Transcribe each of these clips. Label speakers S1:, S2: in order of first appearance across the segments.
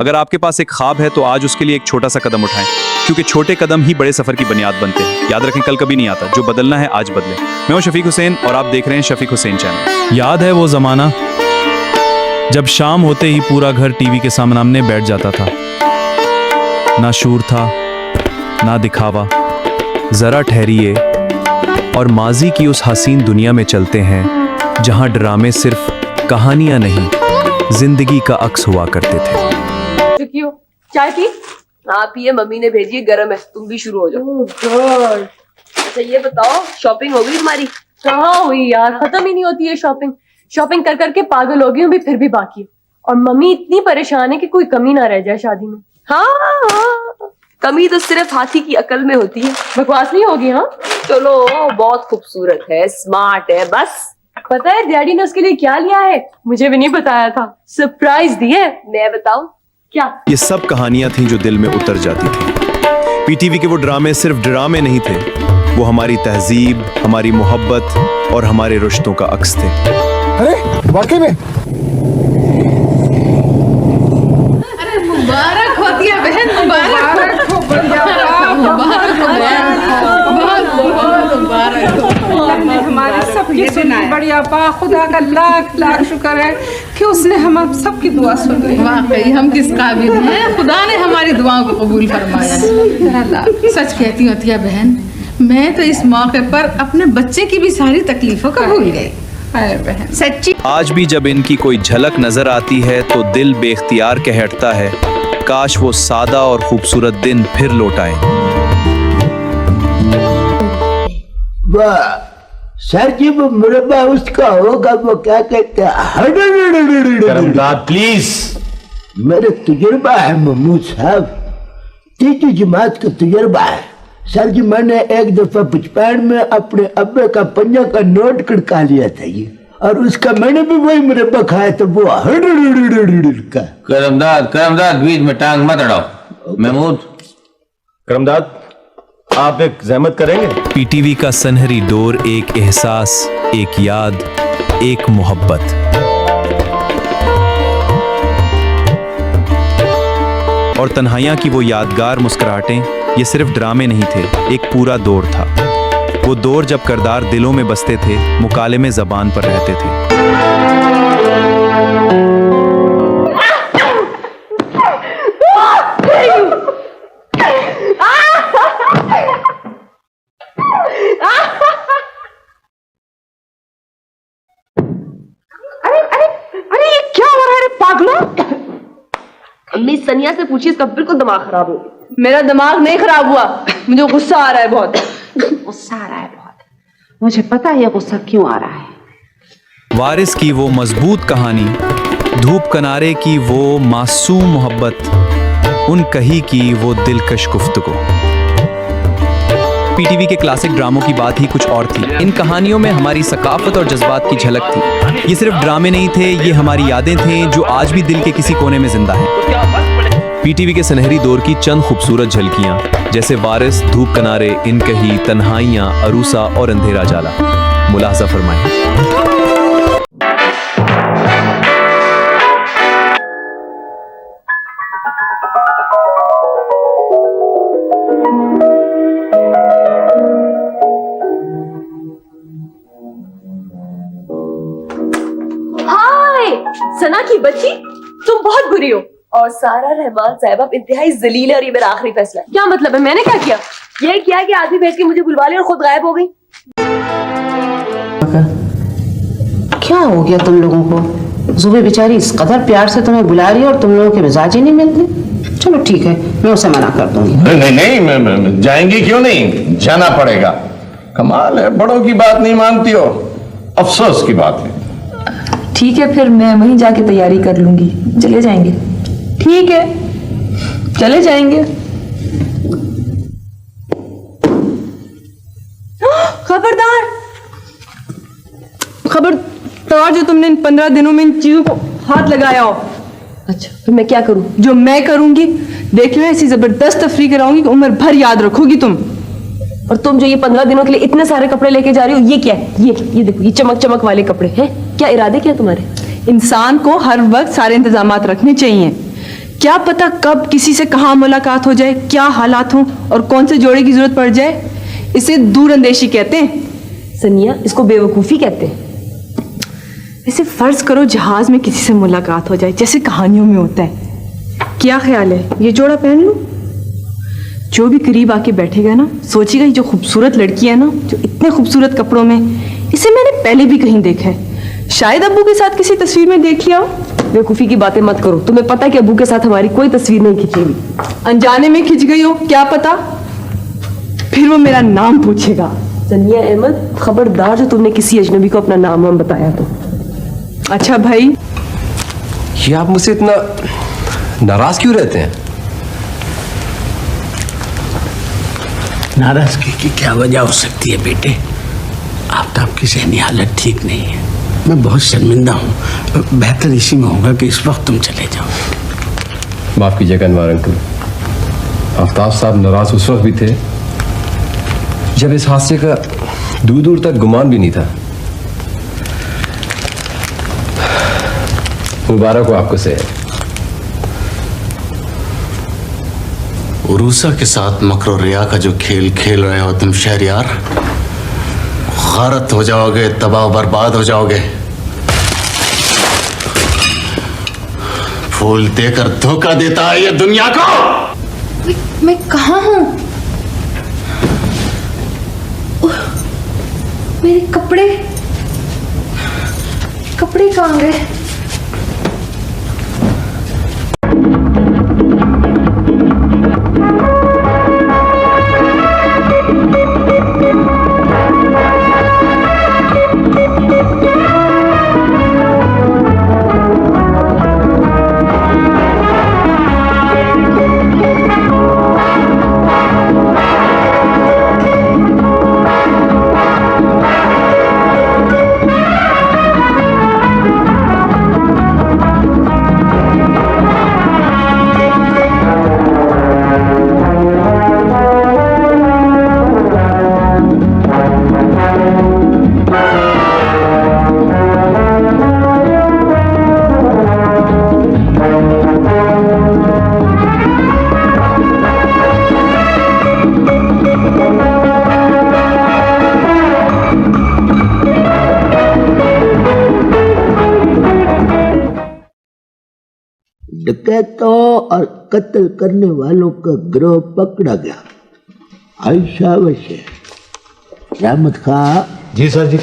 S1: अगर आपके पास एक ख्वाब है तो आज उसके लिए एक छोटा सा कदम उठाएं, क्योंकि छोटे कदम ही बड़े सफर की बुनियाद बनते हैं। याद रखें, कल कभी नहीं आता, जो बदलना है आज बदलें। मैं हूं शफीक हुसैन और आप देख रहे हैं शफीक हुसैन चैनल।
S2: याद है वो जमाना जब शाम होते ही पूरा घर टीवी के सामने बैठ जाता था। ना शूर था, ना दिखावा, जरा ठहरिए और माजी की उस हसीन दुनिया में चलते हैं जहां ड्रामे सिर्फ कहानियां नहीं, जिंदगी का अक्स हुआ करते थे।
S3: क्यों? चाय पी?
S4: हाँ पिए, मम्मी ने भेजी है, गर्म है, तुम भी शुरू हो जाओ। अच्छा ये बताओ, शॉपिंग हो गई तुम्हारी?
S3: कहाँ हुई यार, खत्म ही नहीं होती है शॉपिंग। शॉपिंग कर करके पागल हो गई हूँ, भी फिर भी बाकी है। और मम्मी इतनी परेशान है कि कोई कमी ना रह जाए शादी में।
S4: हाँ, कमी तो सिर्फ हाथी की अकल में होती है।
S3: बकवास नहीं होगी? हाँ
S4: चलो, बहुत खूबसूरत है, स्मार्ट है, बस।
S3: पता है डैडी ने उसके लिए क्या लिया है? मुझे भी नहीं बताया था, सरप्राइज दी है।
S4: मैं बताऊं
S3: क्या?
S1: ये सब कहानियां थी जो दिल में उतर जाती थी। पीटीवी के वो ड्रामे सिर्फ ड्रामे नहीं थे, वो हमारी तहजीब, हमारी मोहब्बत और हमारे रिश्तों का अक्स थे।
S5: अरे वाकई में
S6: मुबारक होती है बहन, मुबारक हो, मुबारक हो
S7: हमारे सबकी सुनी बढ़िया पा। खुदा का लाख लाख शुक्र है कि उसने हम सबकी दुआ सुन ली।
S6: वाकई हम किस काबिल हैं, खुदा ने हमारी दुआओं को कबूल फरमाया। सच कहती होती है बहन, मैं तो इस मौके पर अपने बच्चे की भी सारी तकलीफों को भूल गई। अरे बहन सच्ची।
S1: आज भी जब इनकी कोई झलक नजर आती है तो दिल बेख्तियार कह उठता है, काश वो सादा और खूबसूरत दिन फिर लौट आए।
S8: वाह सर जी, वो मुरब्बा उसका होगा, वो क्या कहते हैं,
S5: प्लीज।
S8: मेरा तजुर्बा है महमूद साहब, तीसरी जमात का तजुर्बा है सर जी। मैंने एक दफा बचपन में अपने अब्बे का 5 का नोट कड़का लिया था ये, और उसका मैंने भी वही मुरब्बा खाया था, वो का।
S9: करमदाद बीच में टांग मत अड़ाओ। महमूद,
S5: करमदाद आप एक जहमत करेंगे?
S2: पीटीवी का सनहरी दौर, एक एहसास, एक याद, एक मोहब्बत। और तन्हाइयां की वो यादगार मुस्कुराहटें, ये सिर्फ ड्रामे नहीं थे, एक पूरा दौर था। वो दौर जब किरदार दिलों में बसते थे, मुकालमे ज़बान पर रहते थे।
S4: अम्मी सनिया से पूछिए, इसका बिल्कुल दिमाग खराब हो गया।
S3: मेरा दिमाग नहीं खराब हुआ, मुझे गुस्सा आ रहा है बहुत।
S7: गुस्सा आ रहा है बहुत, मुझे पता है ये गुस्सा क्यों आ रहा है।
S2: वारिस की वो मजबूत कहानी, धूप किनारे की वो मासूम मोहब्बत, उन कही की वो दिलकश गुफ्तगू। पीटीवी के क्लासिक ड्रामों की बात ही कुछ और थी। इन कहानियों में हमारी सकाफत और जज्बात की झलक थी। ये सिर्फ ड्रामे नहीं थे, ये हमारी यादें थे जो आज भी दिल के किसी कोने में जिंदा हैं। पीटीवी के सुनहरी दौर की चंद खूबसूरत झलकियां, जैसे वारिस, धूप किनारे, इनकही, तन्हाइयां, अरूसा और अंधेरा जाला, मुलाहजा फरमाएं।
S4: सना की बच्ची, तुम बहुत बुरी हो। और सारा रहमान साहब आप इंतहाई जलील है, और ये मेरा आखिरी फैसला।
S3: क्या मतलब है? मैंने क्या किया?
S4: ये किया कि आदमी भेज के मुझे बुलवा लिया और खुद गायब हो गई।
S7: क्या हो गया तुम लोगों को? जुबे बेचारी इस कदर प्यार से तुम्हें बुला रही है और तुम लोगों के मिजाज ही नहीं मिलते। चलो ठीक है, मैं उसे मना कर दूंगी।
S9: नहीं, जाएंगी क्यों नहीं, जाना पड़ेगा। कमाल है, बड़ों की बात नहीं मानती हो, अफसोस की बात है।
S10: ठीक है, फिर मैं वहीं जाके तैयारी कर लूंगी, चले जाएंगे। ठीक है, चले जाएंगे।
S3: खबरदार, खबरदार, जो तुमने इन 15 दिनों में इन चीजों को हाथ लगाया हो।
S4: अच्छा, तो मैं क्या करूं?
S3: जो मैं करूंगी, देख लो, ऐसी जबरदस्त तफरीक कराऊंगी कि उम्र भर याद रखोगी तुम।
S4: और तुम जो ये 15 दिनों के लिए इतने सारे कपड़े लेके जा रही हो, ये क्या है? ये देखो, ये चमक चमक वाले कपड़े हैं। क्या इरादे क्या तुम्हारे?
S3: इंसान को हर वक्त सारे इंतजामात रखने चाहिए।
S10: क्या पता कब किसी से कहाँ मुलाकात हो जाए, क्या हालात हों और कौन से जोड़े की जरूरत पड़ जाए। इसे दूरअंदेशी कहते हैं।
S4: सनिया, इसको बेवकूफ़ी कहते हैं।
S10: इसे फर्ज करो जहाज में किसी से मुलाकात हो जाए, जैसे कहानियों में होता है। क्या ख्याल है, ये जोड़ा पहन लूं? जो भी करीब आके बैठेगा ना, सोचेगा ये जो खूबसूरत लड़की है ना, जो इतने खूबसूरत कपड़ों में, इसे मैंने पहले भी कहीं देखा है। शायद अब्बू के साथ किसी तस्वीर में देख लिया।
S4: बेवकूफ़ी की बातें मत करो। तुम्हें पता है कि अब्बू के साथ हमारी कोई तस्वीर नहीं खींची हुई।
S10: अनजाने में खिंच गई हो, क्या पता फिर वो मेरा नाम पूछेगा।
S4: सनिया अहमद, खबरदार जो तुमने किसी अजनबी को अपना नाम वाम बताया तो।
S10: अच्छा भाई,
S11: ये आप मुझसे इतना नाराज क्यों रहते हैं?
S8: नाराजगी की क्या वजह हो सकती है बेटे? आफ्ताब की ज़हनी हालत ठीक नहीं है। मैं बहुत शर्मिंदा हूँ। बेहतर इसी में होगा कि इस वक्त तुम चले जाओ।
S11: माफ कीजिएगा अनवर अंकल, आफ्ताब साहब नाराज उस वक्त भी थे जब इस हादसे का दूर दूर तक गुमान भी नहीं था। मुबारक हो आपको से।
S12: उरूसा के साथ मकर और रिया का जो खेल खेल रहे हो तुम शहरयार, गारत हो जाओगे, तबाह बर्बाद हो जाओगे। फूल देकर धोखा देता है ये दुनिया को।
S10: मैं कहाँ हूँ? मेरे कपड़े कहाँ गए?
S8: डकैतों और कत्ल करने वालों का गिरोह पकड़ा गया। आयशा वशे रहमत खां।
S5: जी सर जी।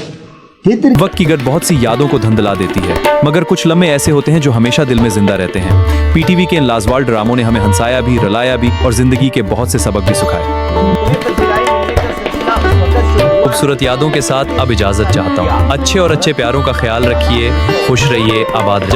S1: वक्त की गर्द बहुत सी यादों को धुंधला देती है, मगर कुछ लम्हे ऐसे होते हैं जो हमेशा दिल में जिंदा रहते हैं। पीटीवी के इन लाजवाब ड्रामों ने हमें हंसाया भी, रुलाया भी और जिंदगी के बहुत से सबक भी सिखाए। खूबसूरत यादों के साथ अब इजाजत चाहता हूँ। अच्छे और अच्छे प्यारों का ख्याल रखिए, खुश रहिए, आबाद। जब